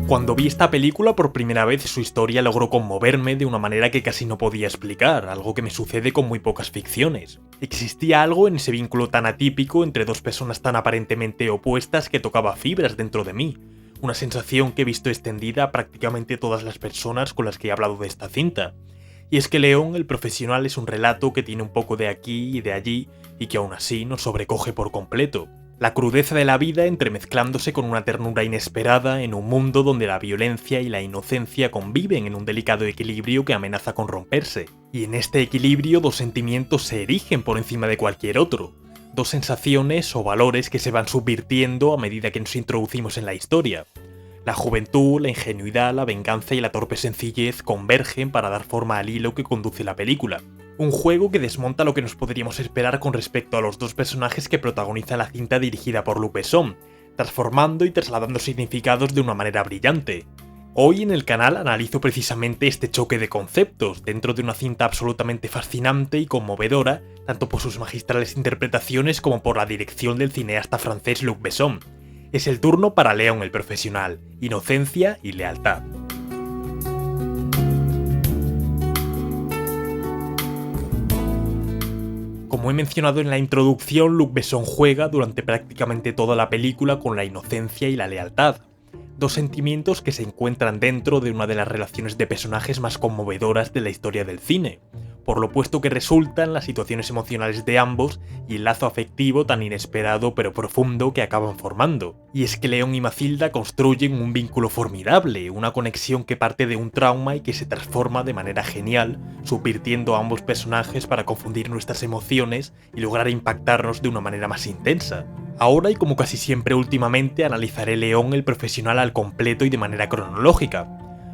Cuando vi esta película por primera vez, su historia logró conmoverme de una manera que casi no podía explicar, algo que me sucede con muy pocas ficciones. Existía algo en ese vínculo tan atípico entre dos personas tan aparentemente opuestas que tocaba fibras dentro de mí, una sensación que he visto extendida a prácticamente todas las personas con las que he hablado de esta cinta. Y es que León, el profesional, es un relato que tiene un poco de aquí y de allí, y que aún así nos sobrecoge por completo. La crudeza de la vida entremezclándose con una ternura inesperada en un mundo donde la violencia y la inocencia conviven en un delicado equilibrio que amenaza con romperse. Y en este equilibrio dos sentimientos se erigen por encima de cualquier otro. Dos sensaciones o valores que se van subvirtiendo a medida que nos introducimos en la historia. La juventud, la ingenuidad, la venganza y la torpe sencillez convergen para dar forma al hilo que conduce la película. Un juego que desmonta lo que nos podríamos esperar con respecto a los dos personajes que protagonizan la cinta dirigida por Luc Besson, transformando y trasladando significados de una manera brillante. Hoy en el canal analizo precisamente este choque de conceptos dentro de una cinta absolutamente fascinante y conmovedora, tanto por sus magistrales interpretaciones como por la dirección del cineasta francés Luc Besson. Es el turno para León el profesional, inocencia y lealtad. Como he mencionado en la introducción, Luc Besson juega durante prácticamente toda la película con la inocencia y la lealtad, dos sentimientos que se encuentran dentro de una de las relaciones de personajes más conmovedoras de la historia del cine, por lo opuesto que resultan las situaciones emocionales de ambos y el lazo afectivo tan inesperado pero profundo que acaban formando. Y es que León y Mathilda construyen un vínculo formidable, una conexión que parte de un trauma y que se transforma de manera genial, subvirtiendo a ambos personajes para confundir nuestras emociones y lograr impactarnos de una manera más intensa. Ahora, y como casi siempre últimamente, analizaré León el profesional al completo y de manera cronológica.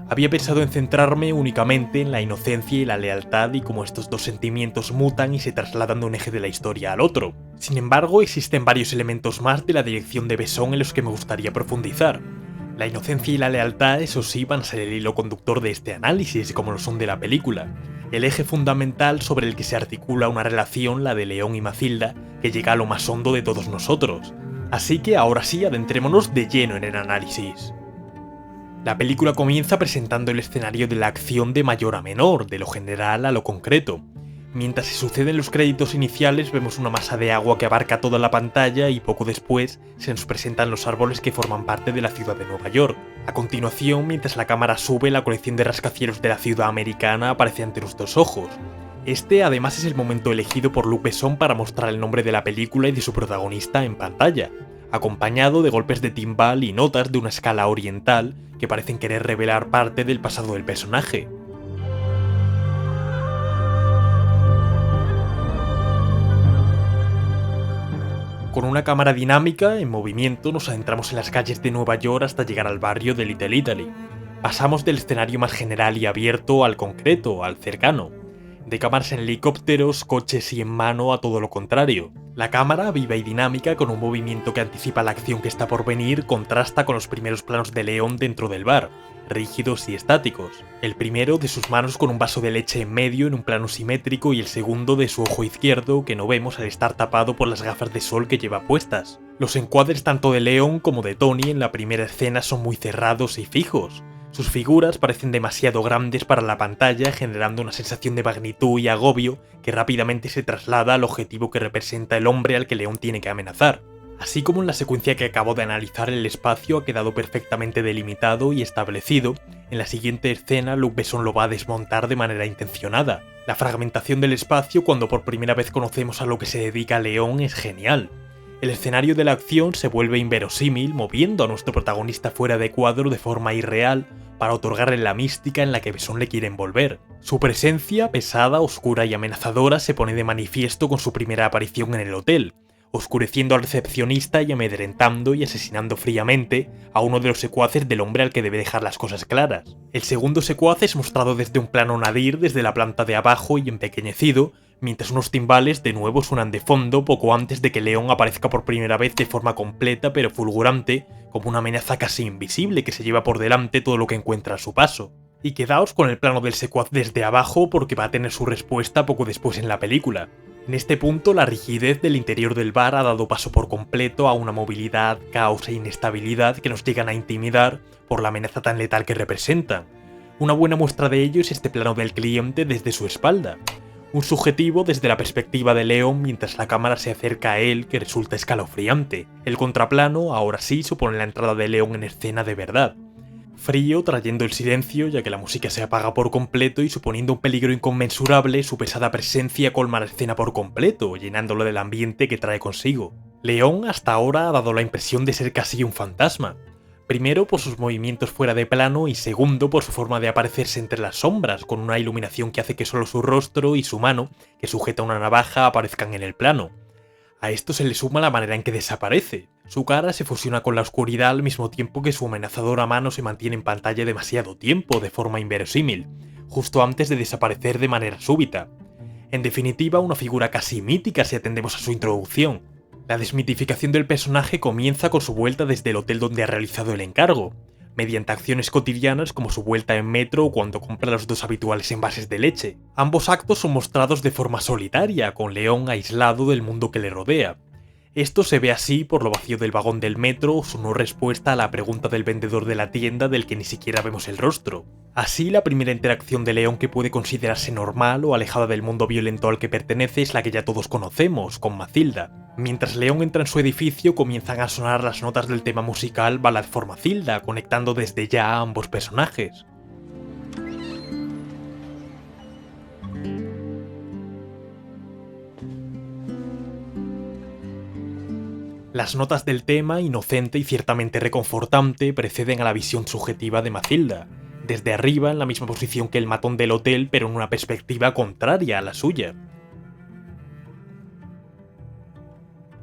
Había pensado en centrarme únicamente en la inocencia y la lealtad y cómo estos dos sentimientos mutan y se trasladan de un eje de la historia al otro. Sin embargo, existen varios elementos más de la dirección de Besson en los que me gustaría profundizar. La inocencia y la lealtad, eso sí, van a ser el hilo conductor de este análisis, como lo son de la película. El eje fundamental sobre el que se articula una relación, la de León y Mathilda, que llega a lo más hondo de todos nosotros. Así que ahora sí, adentrémonos de lleno en el análisis. La película comienza presentando el escenario de la acción de mayor a menor, de lo general a lo concreto. Mientras se suceden los créditos iniciales vemos una masa de agua que abarca toda la pantalla y poco después se nos presentan los árboles que forman parte de la ciudad de Nueva York. A continuación, mientras la cámara sube, la colección de rascacielos de la ciudad americana aparece ante nuestros ojos. Este además es el momento elegido por Luc Besson para mostrar el nombre de la película y de su protagonista en pantalla, acompañado de golpes de timbal y notas de una escala oriental que parecen querer revelar parte del pasado del personaje. Con una cámara dinámica, en movimiento, nos adentramos en las calles de Nueva York hasta llegar al barrio de Little Italy. Pasamos del escenario más general y abierto al concreto, al cercano. De cámaras en helicópteros, coches y en mano a todo lo contrario. La cámara, viva y dinámica, con un movimiento que anticipa la acción que está por venir, contrasta con los primeros planos de León dentro del bar, rígidos y estáticos. El primero de sus manos con un vaso de leche en medio en un plano simétrico y el segundo de su ojo izquierdo que no vemos al estar tapado por las gafas de sol que lleva puestas. Los encuadres tanto de León como de Tony en la primera escena son muy cerrados y fijos. Sus figuras parecen demasiado grandes para la pantalla, generando una sensación de magnitud y agobio que rápidamente se traslada al objetivo que representa el hombre al que León tiene que amenazar. Así como en la secuencia que acabo de analizar, el espacio ha quedado perfectamente delimitado y establecido, en la siguiente escena Luc Besson lo va a desmontar de manera intencionada. La fragmentación del espacio cuando por primera vez conocemos a lo que se dedica León es genial. El escenario de la acción se vuelve inverosímil, moviendo a nuestro protagonista fuera de cuadro de forma irreal para otorgarle la mística en la que Besson le quiere envolver. Su presencia, pesada, oscura y amenazadora, se pone de manifiesto con su primera aparición en el hotel, oscureciendo al recepcionista y amedrentando y asesinando fríamente a uno de los secuaces del hombre al que debe dejar las cosas claras. El segundo secuaz es mostrado desde un plano nadir desde la planta de abajo y empequeñecido, mientras unos timbales de nuevo suenan de fondo poco antes de que León aparezca por primera vez de forma completa pero fulgurante, como una amenaza casi invisible que se lleva por delante todo lo que encuentra a su paso. Y quedaos con el plano del secuaz desde abajo porque va a tener su respuesta poco después en la película. En este punto, la rigidez del interior del bar ha dado paso por completo a una movilidad, caos e inestabilidad que nos llegan a intimidar por la amenaza tan letal que representan. Una buena muestra de ello es este plano del cliente desde su espalda. Un subjetivo desde la perspectiva de Leon mientras la cámara se acerca a él que resulta escalofriante. El contraplano, ahora sí, supone la entrada de Leon en escena de verdad. Frío, trayendo el silencio, ya que la música se apaga por completo y suponiendo un peligro inconmensurable, su pesada presencia colma la escena por completo, llenándolo del ambiente que trae consigo. Leon hasta ahora ha dado la impresión de ser casi un fantasma. Primero por sus movimientos fuera de plano y segundo por su forma de aparecerse entre las sombras, con una iluminación que hace que solo su rostro y su mano, que sujeta una navaja, aparezcan en el plano. A esto se le suma la manera en que desaparece. Su cara se fusiona con la oscuridad al mismo tiempo que su amenazadora mano se mantiene en pantalla demasiado tiempo, de forma inverosímil, justo antes de desaparecer de manera súbita. En definitiva, una figura casi mítica si atendemos a su introducción. La desmitificación del personaje comienza con su vuelta desde el hotel donde ha realizado el encargo, mediante acciones cotidianas como su vuelta en metro o cuando compra los 2 habituales envases de leche. Ambos actos son mostrados de forma solitaria, con Leon aislado del mundo que le rodea. Esto se ve así por lo vacío del vagón del metro o su no respuesta a la pregunta del vendedor de la tienda del que ni siquiera vemos el rostro. Así, la primera interacción de Leon que puede considerarse normal o alejada del mundo violento al que pertenece es la que ya todos conocemos, con Mathilda. Mientras Leon entra en su edificio, comienzan a sonar las notas del tema musical Ballad for Mathilda, conectando desde ya a ambos personajes. Las notas del tema, inocente y ciertamente reconfortante, preceden a la visión subjetiva de Mathilda, desde arriba en la misma posición que el matón del hotel pero en una perspectiva contraria a la suya.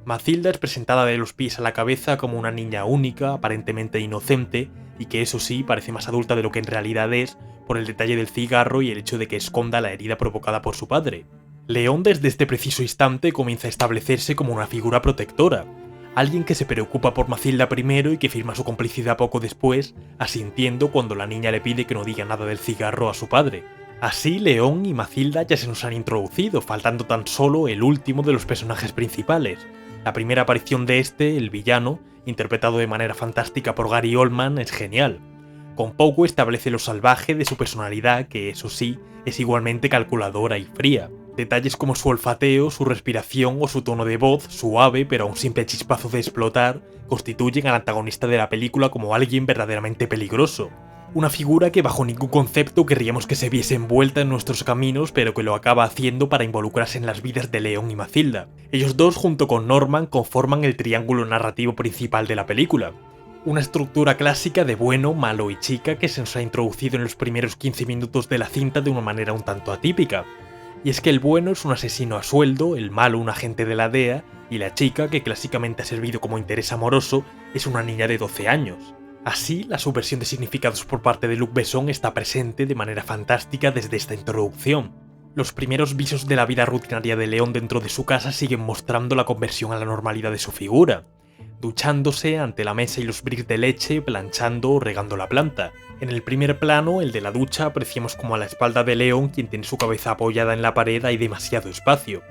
Mathilda es presentada de los pies a la cabeza como una niña única, aparentemente inocente, y que eso sí parece más adulta de lo que en realidad es, por el detalle del cigarro y el hecho de que esconda la herida provocada por su padre. Leon desde este preciso instante comienza a establecerse como una figura protectora, alguien que se preocupa por Mathilda primero y que firma su complicidad poco después, asintiendo cuando la niña le pide que no diga nada del cigarro a su padre. Así, Leon y Mathilda ya se nos han introducido, faltando tan solo el último de los personajes principales. La primera aparición de este, el villano, interpretado de manera fantástica por Gary Oldman, es genial. Con poco establece lo salvaje de su personalidad, que eso sí, es igualmente calculadora y fría. Detalles como su olfateo, su respiración o su tono de voz, suave pero a un simple chispazo de explotar, constituyen al antagonista de la película como alguien verdaderamente peligroso. Una figura que bajo ningún concepto querríamos que se viese envuelta en nuestros caminos, pero que lo acaba haciendo para involucrarse en las vidas de Leon y Mathilda. Ellos dos, junto con Norman, conforman el triángulo narrativo principal de la película. Una estructura clásica de bueno, malo y chica que se nos ha introducido en los primeros 15 minutos de la cinta de una manera un tanto atípica. Y es que el bueno es un asesino a sueldo, el malo un agente de la DEA, y la chica, que clásicamente ha servido como interés amoroso, es una niña de 12 años. Así, la subversión de significados por parte de Luc Besson está presente de manera fantástica desde esta introducción. Los primeros visos de la vida rutinaria de Leon dentro de su casa siguen mostrando la conversión a la normalidad de su figura, duchándose ante la mesa y los bricks de leche, planchando o regando la planta. En el primer plano, el de la ducha, apreciamos como a la espalda de Leon, quien tiene su cabeza apoyada en la pared, hay demasiado espacio.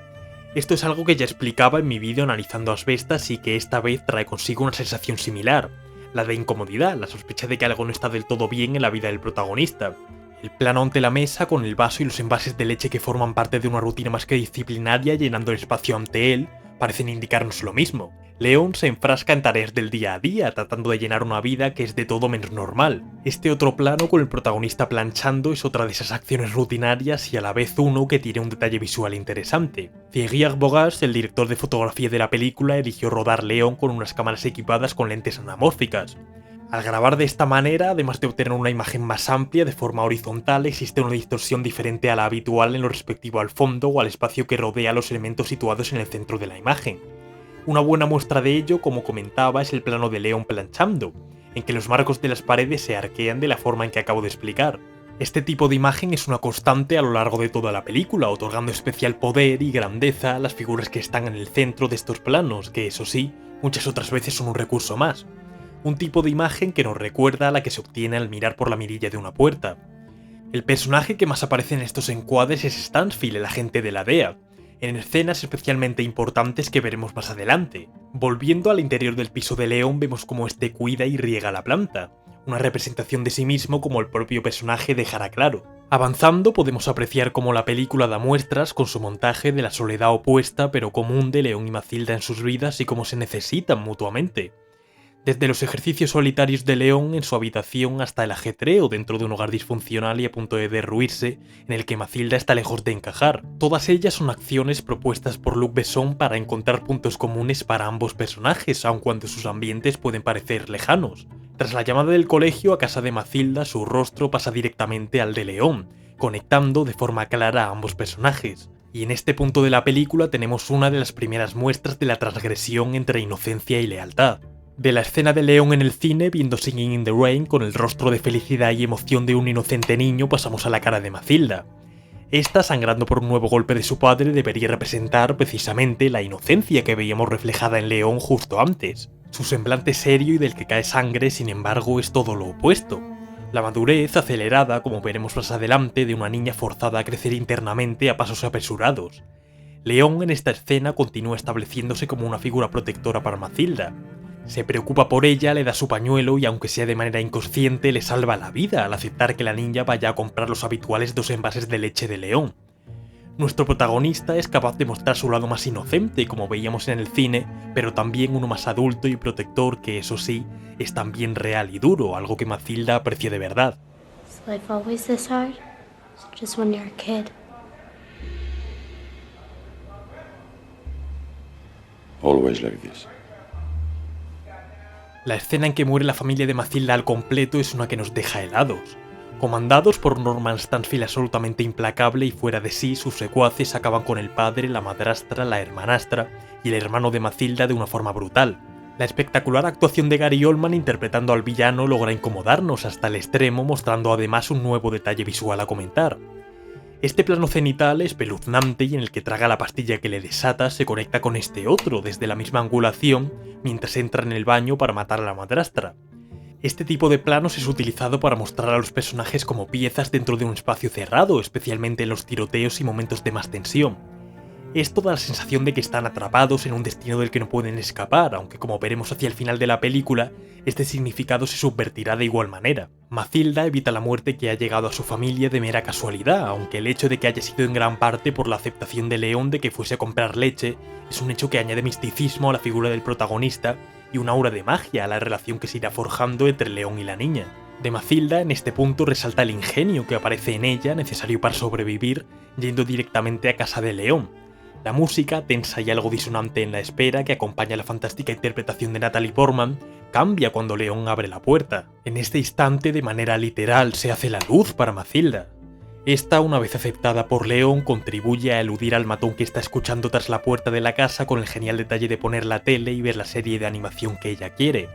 Esto es algo que ya explicaba en mi vídeo analizando Asbestas y que esta vez trae consigo una sensación similar, la de incomodidad, la sospecha de que algo no está del todo bien en la vida del protagonista. El plano ante la mesa, con el vaso y los envases de leche que forman parte de una rutina más que disciplinaria llenando el espacio ante él, parecen indicarnos lo mismo. Leon se enfrasca en tareas del día a día, tratando de llenar una vida que es de todo menos normal. Este otro plano con el protagonista planchando es otra de esas acciones rutinarias y a la vez uno que tiene un detalle visual interesante. Thierry Arbogast, el director de fotografía de la película, eligió rodar Leon con unas cámaras equipadas con lentes anamórficas. Al grabar de esta manera, además de obtener una imagen más amplia de forma horizontal, existe una distorsión diferente a la habitual en lo respectivo al fondo o al espacio que rodea los elementos situados en el centro de la imagen. Una buena muestra de ello, como comentaba, es el plano de Leon planchando, en que los marcos de las paredes se arquean de la forma en que acabo de explicar. Este tipo de imagen es una constante a lo largo de toda la película, otorgando especial poder y grandeza a las figuras que están en el centro de estos planos, que eso sí, muchas otras veces son un recurso más. Un tipo de imagen que nos recuerda a la que se obtiene al mirar por la mirilla de una puerta. El personaje que más aparece en estos encuadres es Stansfield, el agente de la DEA. en escenas especialmente importantes que veremos más adelante. Volviendo al interior del piso de León vemos cómo este cuida y riega la planta, una representación de sí mismo como el propio personaje dejará claro. Avanzando podemos apreciar cómo la película da muestras con su montaje de la soledad opuesta pero común de León y Matilda en sus vidas y cómo se necesitan mutuamente. Desde los ejercicios solitarios de León en su habitación hasta el ajetreo dentro de un hogar disfuncional y a punto de derruirse, en el que Matilda está lejos de encajar. Todas ellas son acciones propuestas por Luc Besson para encontrar puntos comunes para ambos personajes, aun cuando sus ambientes pueden parecer lejanos. Tras la llamada del colegio a casa de Matilda, su rostro pasa directamente al de León, conectando de forma clara a ambos personajes. Y en este punto de la película tenemos una de las primeras muestras de la transgresión entre inocencia y lealtad. De la escena de León en el cine viendo Singing in the Rain con el rostro de felicidad y emoción de un inocente niño pasamos a la cara de Matilda. Esta, sangrando por un nuevo golpe de su padre, debería representar precisamente la inocencia que veíamos reflejada en León justo antes. Su semblante serio y del que cae sangre, sin embargo, es todo lo opuesto. La madurez acelerada, como veremos más adelante, de una niña forzada a crecer internamente a pasos apresurados. León en esta escena continúa estableciéndose como una figura protectora para Matilda. Se preocupa por ella, le da su pañuelo y aunque sea de manera inconsciente le salva la vida al aceptar que la niña vaya a comprar los habituales 2 envases de leche de León. Nuestro protagonista es capaz de mostrar su lado más inocente como veíamos en el cine, pero también uno más adulto y protector que eso sí, es también real y duro, algo que Matilda aprecia de verdad. Is life always this hard? Just when you're a kid. Always like this. La escena en que muere la familia de Matilda al completo es una que nos deja helados. Comandados por Norman Stansfield absolutamente implacable y fuera de sí, sus secuaces acaban con el padre, la madrastra, la hermanastra y el hermano de Matilda de una forma brutal. La espectacular actuación de Gary Oldman interpretando al villano logra incomodarnos hasta el extremo, mostrando además un nuevo detalle visual a comentar. Este plano cenital espeluznante y en el que traga la pastilla que le desata se conecta con este otro desde la misma angulación mientras entra en el baño para matar a la madrastra. Este tipo de planos es utilizado para mostrar a los personajes como piezas dentro de un espacio cerrado, especialmente en los tiroteos y momentos de más tensión. Esto da la sensación de que están atrapados en un destino del que no pueden escapar, aunque como veremos hacia el final de la película, este significado se subvertirá de igual manera. Matilda evita la muerte que ha llegado a su familia de mera casualidad, aunque el hecho de que haya sido en gran parte por la aceptación de León de que fuese a comprar leche, es un hecho que añade misticismo a la figura del protagonista y una aura de magia a la relación que se irá forjando entre León y la niña. De Matilda, en este punto resalta el ingenio que aparece en ella, necesario para sobrevivir, yendo directamente a casa de León. La música, tensa y algo disonante en la espera, que acompaña la fantástica interpretación de Natalie Portman, cambia cuando León abre la puerta. En este instante, de manera literal, se hace la luz para Matilda. Esta, una vez aceptada por León, contribuye a eludir al matón que está escuchando tras la puerta de la casa con el genial detalle de poner la tele y ver la serie de animación que ella quiere,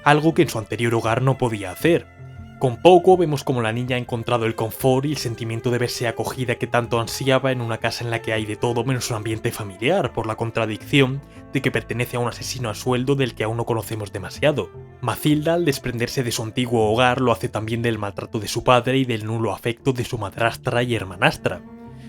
algo que en su anterior hogar no podía hacer. Con poco vemos como la niña ha encontrado el confort y el sentimiento de verse acogida que tanto ansiaba en una casa en la que hay de todo menos un ambiente familiar, por la contradicción de que pertenece a un asesino a sueldo del que aún no conocemos demasiado. Matilda, al desprenderse de su antiguo hogar, lo hace también del maltrato de su padre y del nulo afecto de su madrastra y hermanastra.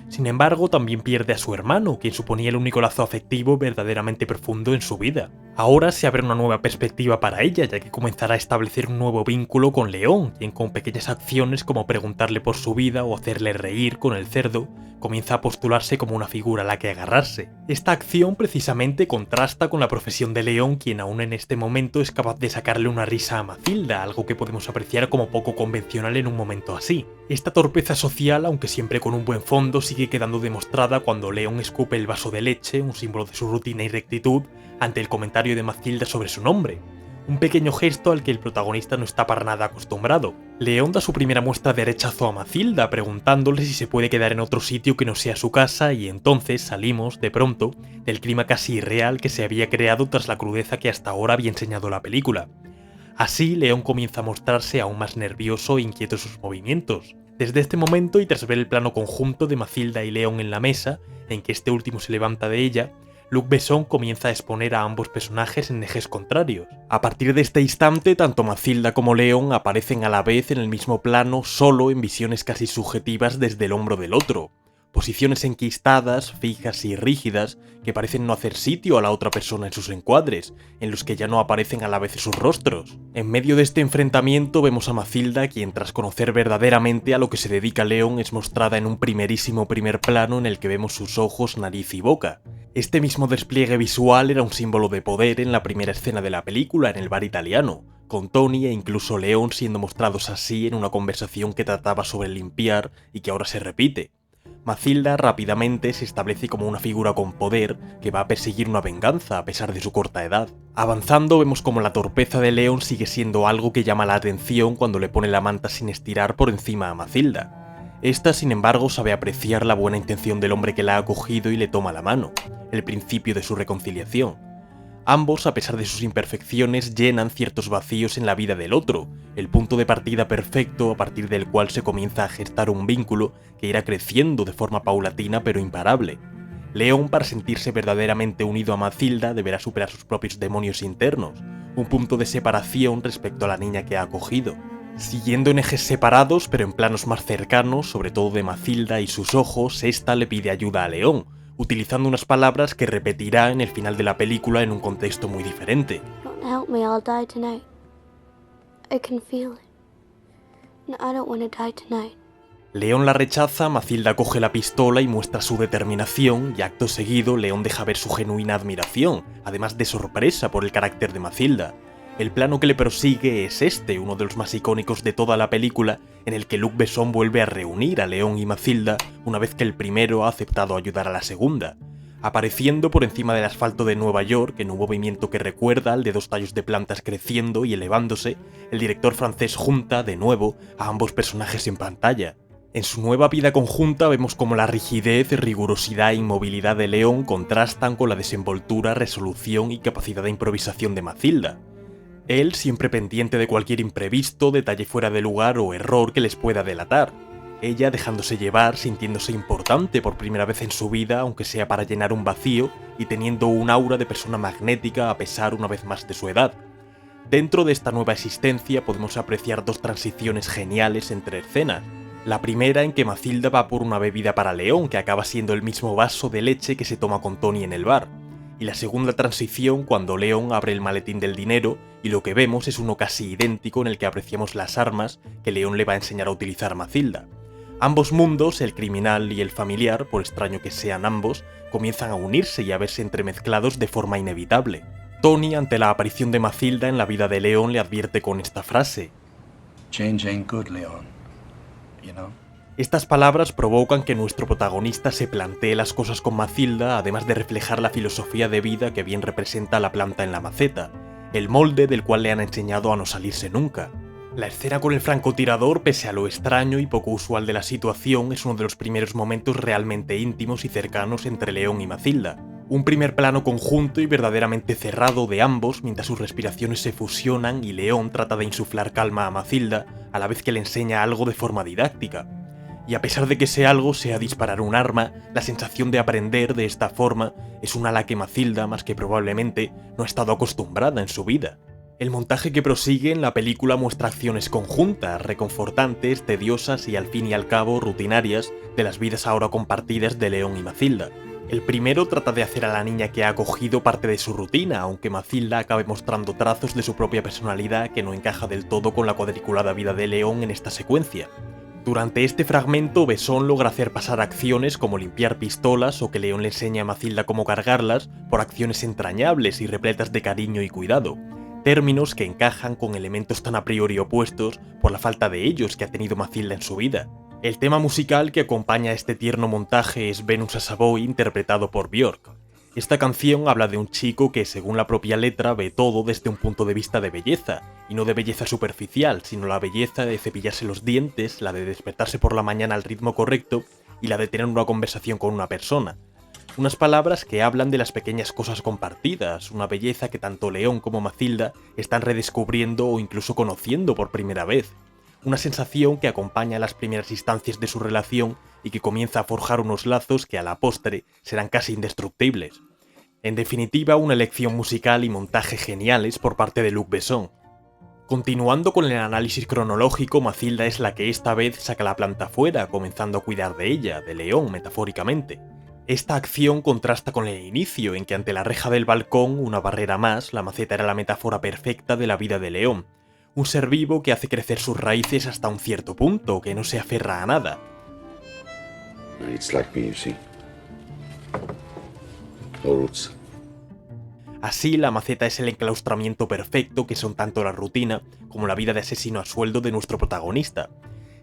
Sin embargo, también pierde a su hermano, quien suponía el único lazo afectivo verdaderamente profundo en su vida. Ahora se abre una nueva perspectiva para ella, ya que comenzará a establecer un nuevo vínculo con León, quien con pequeñas acciones como preguntarle por su vida o hacerle reír con el cerdo, comienza a postularse como una figura a la que agarrarse. Esta acción precisamente contrasta con la profesión de León, quien aún en este momento es capaz de sacarle una risa a Matilda, algo que podemos apreciar como poco convencional en un momento así. Esta torpeza social, aunque siempre con un buen fondo, sigue quedando demostrada cuando León escupe el vaso de leche, un símbolo de su rutina y rectitud, ante el comentario de Matilda sobre su nombre. Un pequeño gesto al que el protagonista no está para nada acostumbrado. León da su primera muestra de rechazo a Matilda, preguntándole si se puede quedar en otro sitio que no sea su casa, y entonces salimos, de pronto, del clima casi irreal que se había creado tras la crudeza que hasta ahora había enseñado la película. Así, León comienza a mostrarse aún más nervioso e inquieto en sus movimientos. Desde este momento, y tras ver el plano conjunto de Matilda y León en la mesa, en que este último se levanta de ella, Luc Besson comienza a exponer a ambos personajes en ejes contrarios. A partir de este instante, tanto Matilda como León aparecen a la vez en el mismo plano, solo en visiones casi subjetivas desde el hombro del otro. Posiciones enquistadas, fijas y rígidas que parecen no hacer sitio a la otra persona en sus encuadres, en los que ya no aparecen a la vez sus rostros. En medio de este enfrentamiento vemos a Mathilda, quien tras conocer verdaderamente a lo que se dedica Leon es mostrada en un primerísimo primer plano en el que vemos sus ojos, nariz y boca. Este mismo despliegue visual era un símbolo de poder en la primera escena de la película, en el bar italiano, con Tony e incluso Leon siendo mostrados así en una conversación que trataba sobre limpiar y que ahora se repite. Mathilda rápidamente se establece como una figura con poder que va a perseguir una venganza a pesar de su corta edad. Avanzando vemos como la torpeza de Leon sigue siendo algo que llama la atención cuando le pone la manta sin estirar por encima a Mathilda. Esta, sin embargo, sabe apreciar la buena intención del hombre que la ha acogido y le toma la mano, el principio de su reconciliación. Ambos, a pesar de sus imperfecciones, llenan ciertos vacíos en la vida del otro, el punto de partida perfecto a partir del cual se comienza a gestar un vínculo que irá creciendo de forma paulatina pero imparable. Leon, para sentirse verdaderamente unido a Mathilda, deberá superar sus propios demonios internos, un punto de separación respecto a la niña que ha acogido. Siguiendo en ejes separados pero en planos más cercanos, sobre todo de Mathilda y sus ojos, esta le pide ayuda a Leon, utilizando unas palabras que repetirá en el final de la película en un contexto muy diferente. Don't help me, I'll die tonight. I can feel it. No, I don't want to die tonight. Leon la rechaza, Mathilda coge la pistola y muestra su determinación, y acto seguido Leon deja ver su genuina admiración, además de sorpresa por el carácter de Mathilda. El plano que le prosigue es este, uno de los más icónicos de toda la película, en el que Luc Besson vuelve a reunir a Leon y Mathilda una vez que el primero ha aceptado ayudar a la segunda, apareciendo por encima del asfalto de Nueva York en un movimiento que recuerda al de dos tallos de plantas creciendo y elevándose. El director francés junta, de nuevo, a ambos personajes en pantalla. En su nueva vida conjunta vemos cómo la rigidez, rigurosidad e inmovilidad de Leon contrastan con la desenvoltura, resolución y capacidad de improvisación de Mathilda. Él siempre pendiente de cualquier imprevisto, detalle fuera de lugar o error que les pueda delatar. Ella dejándose llevar, sintiéndose importante por primera vez en su vida, aunque sea para llenar un vacío, y teniendo un aura de persona magnética a pesar una vez más de su edad. Dentro de esta nueva existencia podemos apreciar dos transiciones geniales entre escenas. La primera en que Mathilda va por una bebida para Leon, que acaba siendo el mismo vaso de leche que se toma con Tony en el bar. Y la segunda transición cuando Leon abre el maletín del dinero y lo que vemos es uno casi idéntico en el que apreciamos las armas que Leon le va a enseñar a utilizar a Mathilda. Ambos mundos, el criminal y el familiar, por extraño que sean ambos, comienzan a unirse y a verse entremezclados de forma inevitable. Tony, ante la aparición de Mathilda en la vida de Leon, le advierte con esta frase: Change ain't good, Leon. You know? Estas palabras provocan que nuestro protagonista se plantee las cosas con Mathilda, además de reflejar la filosofía de vida que bien representa la planta en la maceta, el molde del cual le han enseñado a no salirse nunca. La escena con el francotirador, pese a lo extraño y poco usual de la situación, es uno de los primeros momentos realmente íntimos y cercanos entre Leon y Mathilda. Un primer plano conjunto y verdaderamente cerrado de ambos mientras sus respiraciones se fusionan y Leon trata de insuflar calma a Mathilda a la vez que le enseña algo de forma didáctica. Y a pesar de que ese algo sea disparar un arma, la sensación de aprender de esta forma es una a la que Mathilda, más que probablemente, no ha estado acostumbrada en su vida. El montaje que prosigue en la película muestra acciones conjuntas, reconfortantes, tediosas y al fin y al cabo rutinarias de las vidas ahora compartidas de Leon y Mathilda. El primero trata de hacer a la niña que ha acogido parte de su rutina, aunque Mathilda acabe mostrando trazos de su propia personalidad que no encaja del todo con la cuadriculada vida de Leon en esta secuencia. Durante este fragmento, Besson logra hacer pasar acciones como limpiar pistolas o que Leon le enseña a Mathilda cómo cargarlas por acciones entrañables y repletas de cariño y cuidado, términos que encajan con elementos tan a priori opuestos por la falta de ellos que ha tenido Mathilda en su vida. El tema musical que acompaña este tierno montaje es Venus as a Boy, interpretado por Björk. Esta canción habla de un chico que, según la propia letra, ve todo desde un punto de vista de belleza, y no de belleza superficial, sino la belleza de cepillarse los dientes, la de despertarse por la mañana al ritmo correcto y la de tener una conversación con una persona. Unas palabras que hablan de las pequeñas cosas compartidas, una belleza que tanto Leon como Mathilda están redescubriendo o incluso conociendo por primera vez. Una sensación que acompaña las primeras instancias de su relación y que comienza a forjar unos lazos que a la postre serán casi indestructibles. En definitiva, una elección musical y montaje geniales por parte de Luc Besson. Continuando con el análisis cronológico, Mathilda es la que esta vez saca la planta fuera, comenzando a cuidar de ella, de León metafóricamente. Esta acción contrasta con el inicio, en que ante la reja del balcón, una barrera más, la maceta era la metáfora perfecta de la vida de León, un ser vivo que hace crecer sus raíces hasta un cierto punto, que no se aferra a nada. It's like me, you see. No roots. Así, la maceta es el enclaustramiento perfecto que son tanto la rutina como la vida de asesino a sueldo de nuestro protagonista.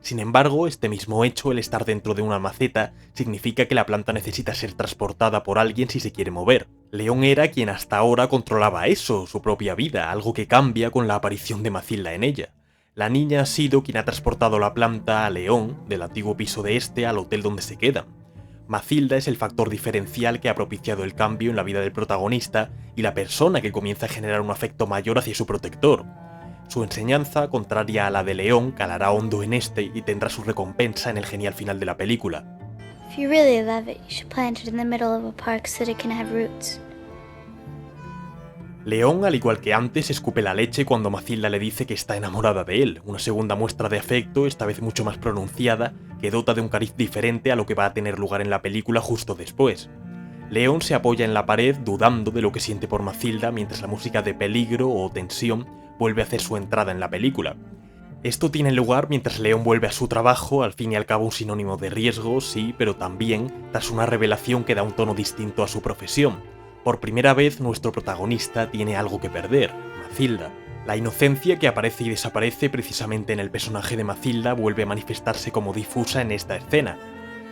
Sin embargo, este mismo hecho, el estar dentro de una maceta, significa que la planta necesita ser transportada por alguien si se quiere mover. León era quien hasta ahora controlaba eso, su propia vida, algo que cambia con la aparición de Mathilda en ella. La niña ha sido quien ha transportado la planta a León, del antiguo piso de este al hotel donde se quedan. Mathilda es el factor diferencial que ha propiciado el cambio en la vida del protagonista y la persona que comienza a generar un afecto mayor hacia su protector. Su enseñanza, contraria a la de León, calará hondo en este y tendrá su recompensa en el genial final de la película. If you really love it, you should plant it in the middle of a park so that it can have roots. León, al igual que antes, escupe la leche cuando Mathilda le dice que está enamorada de él, una segunda muestra de afecto, esta vez mucho más pronunciada, que dota de un cariz diferente a lo que va a tener lugar en la película justo después. León se apoya en la pared dudando de lo que siente por Mathilda mientras la música de peligro o tensión vuelve a hacer su entrada en la película. Esto tiene lugar mientras León vuelve a su trabajo, al fin y al cabo un sinónimo de riesgo, sí, pero también tras una revelación que da un tono distinto a su profesión. Por primera vez nuestro protagonista tiene algo que perder, Mathilda. La inocencia que aparece y desaparece precisamente en el personaje de Mathilda vuelve a manifestarse como difusa en esta escena.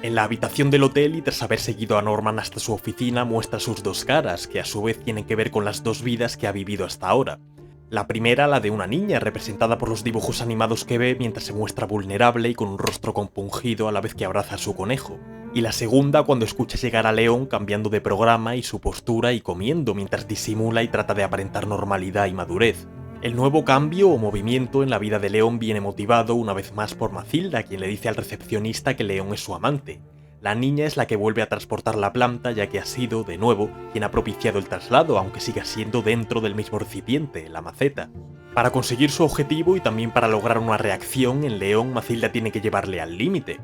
En la habitación del hotel y tras haber seguido a Norman hasta su oficina muestra sus dos caras, que a su vez tienen que ver con las dos vidas que ha vivido hasta ahora. La primera, la de una niña, representada por los dibujos animados que ve mientras se muestra vulnerable y con un rostro compungido a la vez que abraza a su conejo. Y la segunda, cuando escucha llegar a León cambiando de programa y su postura y comiendo mientras disimula y trata de aparentar normalidad y madurez. El nuevo cambio o movimiento en la vida de León viene motivado una vez más por Mathilda, quien le dice al recepcionista que León es su amante. La niña es la que vuelve a transportar la planta, ya que ha sido, de nuevo, quien ha propiciado el traslado, aunque siga siendo dentro del mismo recipiente, la maceta. Para conseguir su objetivo y también para lograr una reacción en León, Mathilda tiene que llevarle al límite.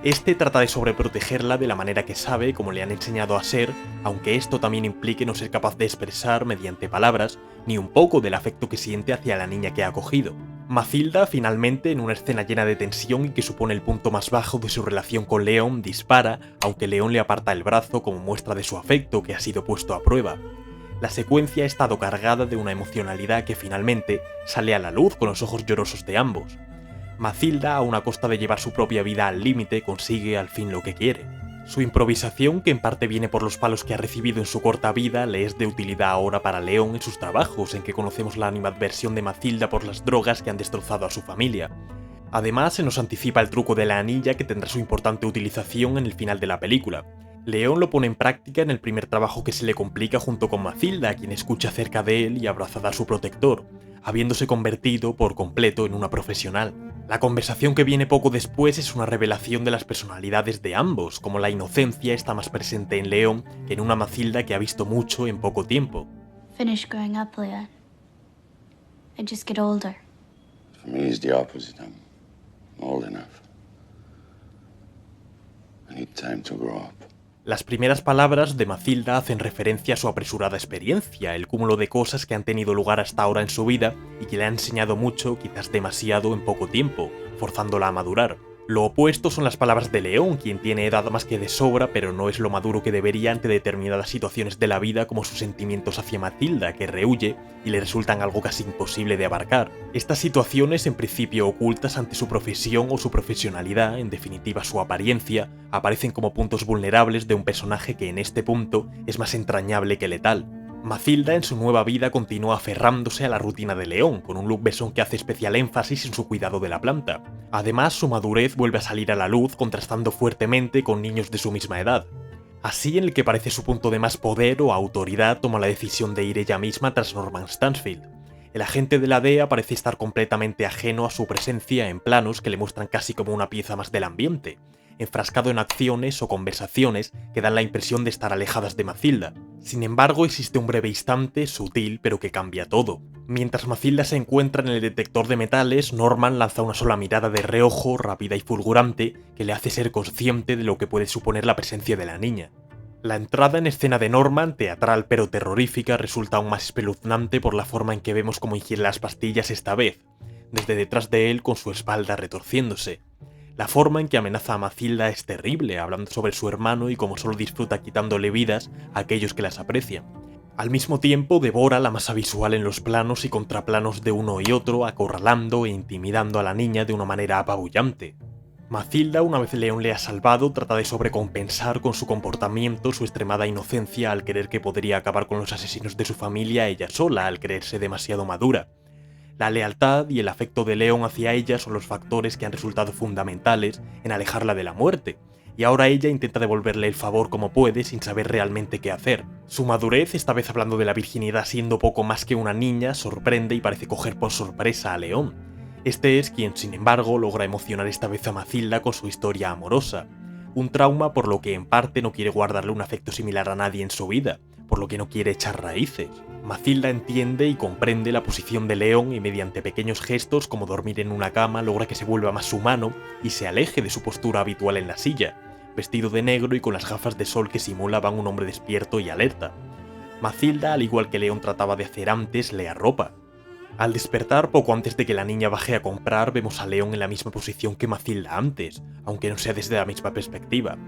Este trata de sobreprotegerla de la manera que sabe, como le han enseñado a ser, aunque esto también implique no ser capaz de expresar mediante palabras ni un poco del afecto que siente hacia la niña que ha acogido. Mathilda, finalmente, en una escena llena de tensión y que supone el punto más bajo de su relación con León, dispara, aunque León le aparta el brazo como muestra de su afecto que ha sido puesto a prueba. La secuencia ha estado cargada de una emocionalidad que finalmente sale a la luz con los ojos llorosos de ambos. Mathilda, a una costa de llevar su propia vida al límite, consigue al fin lo que quiere. Su improvisación, que en parte viene por los palos que ha recibido en su corta vida, le es de utilidad ahora para León en sus trabajos, en que conocemos la animadversión de Mathilda por las drogas que han destrozado a su familia. Además, se nos anticipa el truco de la anilla que tendrá su importante utilización en el final de la película. León lo pone en práctica en el primer trabajo que se le complica junto con Mathilda, quien escucha cerca de él y abrazada a su protector, habiéndose convertido por completo en una profesional. La conversación que viene poco después es una revelación de las personalidades de ambos, como la inocencia está más presente en León que en una Mathilda que ha visto mucho en poco tiempo. Finish growing up, Leon. I just get older. For me, it's the opposite. I'm old enough. I need time to grow up. Las primeras palabras de Mathilda hacen referencia a su apresurada experiencia, el cúmulo de cosas que han tenido lugar hasta ahora en su vida y que le han enseñado mucho, quizás demasiado, en poco tiempo, forzándola a madurar. Lo opuesto son las palabras de León, quien tiene edad más que de sobra, pero no es lo maduro que debería ante determinadas situaciones de la vida como sus sentimientos hacia Mathilda, que rehuye y le resultan algo casi imposible de abarcar. Estas situaciones, en principio ocultas ante su profesión o su profesionalidad, en definitiva su apariencia, aparecen como puntos vulnerables de un personaje que en este punto es más entrañable que letal. Mathilda en su nueva vida continúa aferrándose a la rutina de León, con un look besón que hace especial énfasis en su cuidado de la planta. Además, su madurez vuelve a salir a la luz contrastando fuertemente con niños de su misma edad. Así, en el que parece su punto de más poder o autoridad, toma la decisión de ir ella misma tras Norman Stansfield. El agente de la DEA parece estar completamente ajeno a su presencia en planos que le muestran casi como una pieza más del ambiente, enfrascado en acciones o conversaciones que dan la impresión de estar alejadas de Mathilda. Sin embargo, existe un breve instante, sutil, pero que cambia todo. Mientras Mathilda se encuentra en el detector de metales, Norman lanza una sola mirada de reojo, rápida y fulgurante, que le hace ser consciente de lo que puede suponer la presencia de la niña. La entrada en escena de Norman, teatral pero terrorífica, resulta aún más espeluznante por la forma en que vemos cómo ingiere las pastillas esta vez, desde detrás de él con su espalda retorciéndose. La forma en que amenaza a Mathilda es terrible, hablando sobre su hermano y cómo solo disfruta quitándole vidas a aquellos que las aprecian. Al mismo tiempo devora la masa visual en los planos y contraplanos de uno y otro, acorralando e intimidando a la niña de una manera apabullante. Mathilda, una vez Leon le ha salvado, trata de sobrecompensar con su comportamiento su extremada inocencia al creer que podría acabar con los asesinos de su familia ella sola, al creerse demasiado madura. La lealtad y el afecto de Leon hacia ella son los factores que han resultado fundamentales en alejarla de la muerte, y ahora ella intenta devolverle el favor como puede sin saber realmente qué hacer. Su madurez, esta vez hablando de la virginidad siendo poco más que una niña, sorprende y parece coger por sorpresa a Leon. Este es quien, sin embargo, logra emocionar esta vez a Mathilda con su historia amorosa. Un trauma por lo que en parte no quiere guardarle un afecto similar a nadie en su vida, por lo que no quiere echar raíces. Mathilda entiende y comprende la posición de Leon y mediante pequeños gestos como dormir en una cama logra que se vuelva más humano y se aleje de su postura habitual en la silla, vestido de negro y con las gafas de sol que simulaban un hombre despierto y alerta. Mathilda, al igual que Leon trataba de hacer antes, le arropa. Al despertar, poco antes de que la niña baje a comprar, vemos a Leon en la misma posición que Mathilda antes, aunque no sea desde la misma perspectiva.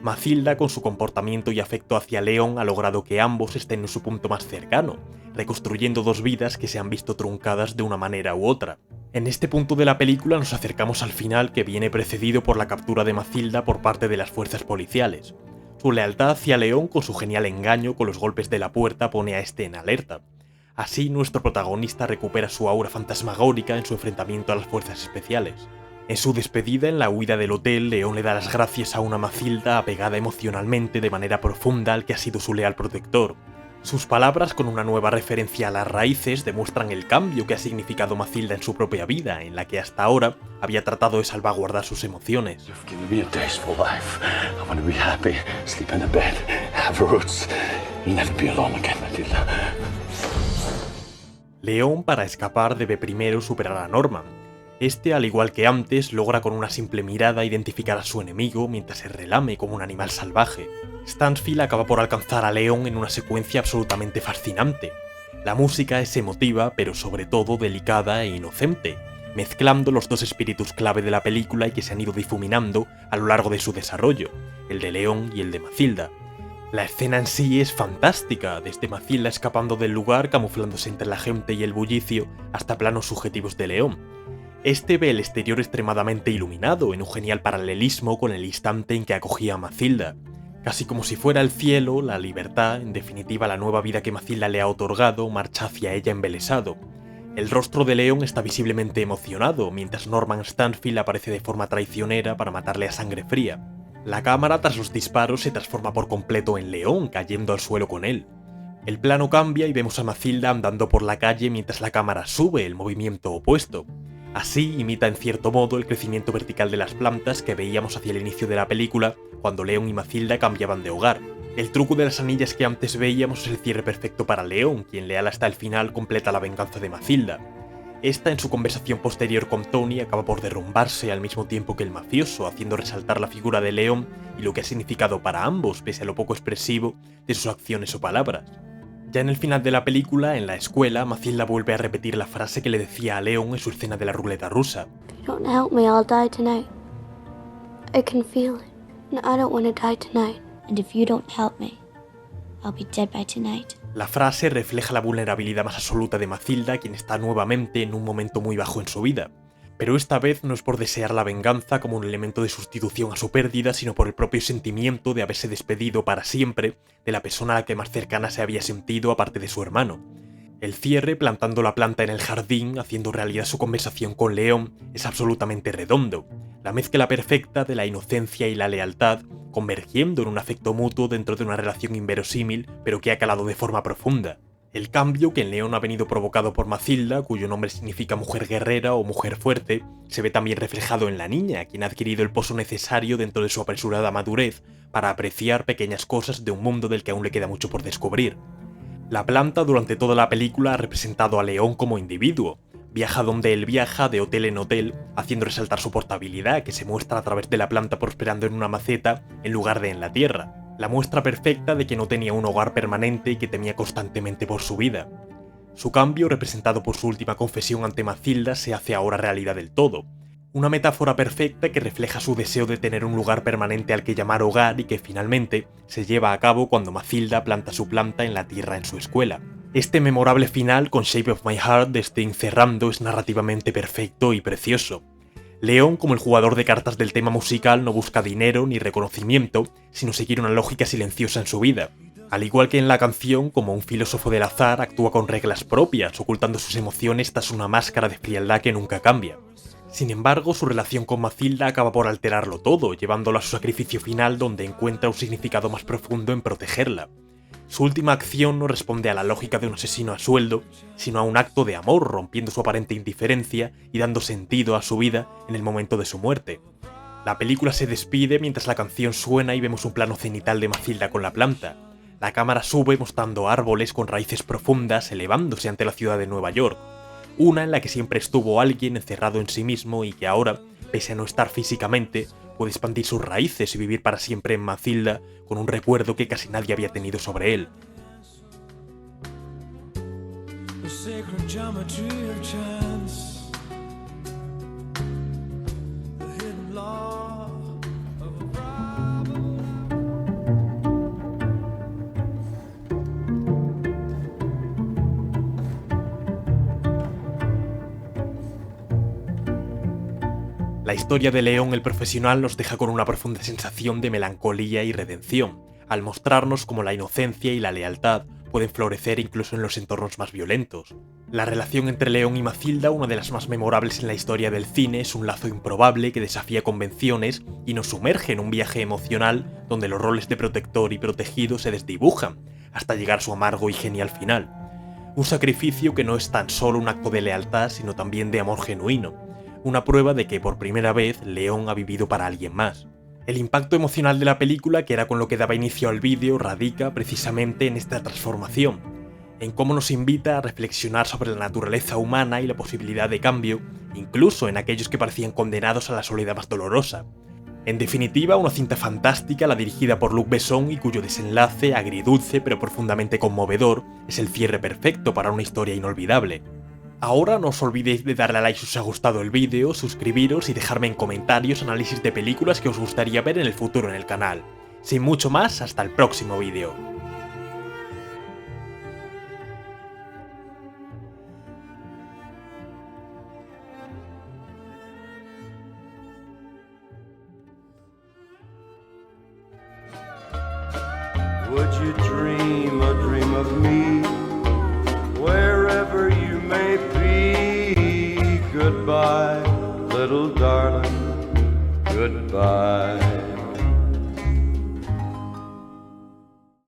Mathilda, con su comportamiento y afecto hacia Leon, ha logrado que ambos estén en su punto más cercano, reconstruyendo dos vidas que se han visto truncadas de una manera u otra. En este punto de la película nos acercamos al final, que viene precedido por la captura de Mathilda por parte de las fuerzas policiales. Su lealtad hacia Leon, con su genial engaño con los golpes de la puerta, pone a este en alerta. Así, nuestro protagonista recupera su aura fantasmagórica en su enfrentamiento a las fuerzas especiales. En su despedida en la huida del hotel, Leon le da las gracias a una Mathilda apegada emocionalmente de manera profunda al que ha sido su leal protector. Sus palabras, con una nueva referencia a las raíces, demuestran el cambio que ha significado Mathilda en su propia vida, en la que hasta ahora había tratado de salvaguardar sus emociones. You've given me a tasteful life. I want to be happy, sleep in a bed, have roots. You'll never be alone again, Matilda. Leon, para escapar, debe primero superar a Norman. Este, al igual que antes, logra con una simple mirada identificar a su enemigo mientras se relame como un animal salvaje. Stansfield acaba por alcanzar a Leon en una secuencia absolutamente fascinante. La música es emotiva, pero sobre todo delicada e inocente, mezclando los dos espíritus clave de la película y que se han ido difuminando a lo largo de su desarrollo, el de Leon y el de Mathilda. La escena en sí es fantástica, desde Mathilda escapando del lugar, camuflándose entre la gente y el bullicio, hasta planos subjetivos de Leon. Este ve el exterior extremadamente iluminado, en un genial paralelismo con el instante en que acogía a Mathilda. Casi como si fuera el cielo, la libertad, en definitiva la nueva vida que Mathilda le ha otorgado, marcha hacia ella embelesado. El rostro de Leon está visiblemente emocionado, mientras Norman Stansfield aparece de forma traicionera para matarle a sangre fría. La cámara, tras los disparos, se transforma por completo en Leon, cayendo al suelo con él. El plano cambia y vemos a Mathilda andando por la calle mientras la cámara sube el movimiento opuesto. Así imita en cierto modo el crecimiento vertical de las plantas que veíamos hacia el inicio de la película, cuando Leon y Mathilda cambiaban de hogar. El truco de las anillas que antes veíamos es el cierre perfecto para Leon, quien leal hasta el final completa la venganza de Mathilda. Esta, en su conversación posterior con Tony, acaba por derrumbarse al mismo tiempo que el mafioso, haciendo resaltar la figura de Leon y lo que ha significado para ambos, pese a lo poco expresivo de sus acciones o palabras. Ya en el final de la película, en la escuela, Mathilda vuelve a repetir la frase que le decía a Leon en su escena de la ruleta rusa. If you don't help me, I'll die tonight. I can feel it. And I don't want to die tonight. And if you don't help me, I'll be dead by tonight. La frase refleja la vulnerabilidad más absoluta de Mathilda, quien está nuevamente en un momento muy bajo en su vida. Pero esta vez no es por desear la venganza como un elemento de sustitución a su pérdida, sino por el propio sentimiento de haberse despedido para siempre de la persona a la que más cercana se había sentido aparte de su hermano. El cierre, plantando la planta en el jardín, haciendo realidad su conversación con Leon, es absolutamente redondo. La mezcla perfecta de la inocencia y la lealtad, convergiendo en un afecto mutuo dentro de una relación inverosímil, pero que ha calado de forma profunda. El cambio que en Leon ha venido provocado por Mathilda, cuyo nombre significa mujer guerrera o mujer fuerte, se ve también reflejado en la niña, quien ha adquirido el pozo necesario dentro de su apresurada madurez para apreciar pequeñas cosas de un mundo del que aún le queda mucho por descubrir. La planta durante toda la película ha representado a Leon como individuo. Viaja donde él viaja, de hotel en hotel, haciendo resaltar su portabilidad, que se muestra a través de la planta prosperando en una maceta en lugar de en la tierra. La muestra perfecta de que no tenía un hogar permanente y que temía constantemente por su vida. Su cambio, representado por su última confesión ante Mathilda, se hace ahora realidad del todo. Una metáfora perfecta que refleja su deseo de tener un lugar permanente al que llamar hogar y que finalmente se lleva a cabo cuando Mathilda planta su planta en la tierra en su escuela. Este memorable final con Shape of My Heart de Sting cerrando es narrativamente perfecto y precioso. Leon, como el jugador de cartas del tema musical, no busca dinero ni reconocimiento, sino seguir una lógica silenciosa en su vida. Al igual que en la canción, como un filósofo del azar, actúa con reglas propias, ocultando sus emociones tras una máscara de frialdad que nunca cambia. Sin embargo, su relación con Mathilda acaba por alterarlo todo, llevándolo a su sacrificio final donde encuentra un significado más profundo en protegerla. Su última acción no responde a la lógica de un asesino a sueldo, sino a un acto de amor, rompiendo su aparente indiferencia y dando sentido a su vida en el momento de su muerte. La película se despide mientras la canción suena y vemos un plano cenital de Mathilda con la planta. La cámara sube mostrando árboles con raíces profundas elevándose ante la ciudad de Nueva York. Una en la que siempre estuvo alguien encerrado en sí mismo y que ahora, pese a no estar físicamente, puede expandir sus raíces y vivir para siempre en Mathilda con un recuerdo que casi nadie había tenido sobre él. La historia de Leon el profesional nos deja con una profunda sensación de melancolía y redención, al mostrarnos cómo la inocencia y la lealtad pueden florecer incluso en los entornos más violentos. La relación entre Leon y Mathilda, una de las más memorables en la historia del cine, es un lazo improbable que desafía convenciones y nos sumerge en un viaje emocional donde los roles de protector y protegido se desdibujan, hasta llegar a su amargo y genial final. Un sacrificio que no es tan solo un acto de lealtad, sino también de amor genuino. Una prueba de que por primera vez Leon ha vivido para alguien más. El impacto emocional de la película, que era con lo que daba inicio al vídeo, radica precisamente en esta transformación, en cómo nos invita a reflexionar sobre la naturaleza humana y la posibilidad de cambio, incluso en aquellos que parecían condenados a la soledad más dolorosa. En definitiva, una cinta fantástica, la dirigida por Luc Besson y cuyo desenlace, agridulce pero profundamente conmovedor, es el cierre perfecto para una historia inolvidable. Ahora no os olvidéis de darle a like si os ha gustado el vídeo, suscribiros y dejarme en comentarios análisis de películas que os gustaría ver en el futuro en el canal. Sin mucho más, hasta el próximo vídeo. Would you dream a dream of me, wherever you may be? Goodbye, little darling, goodbye.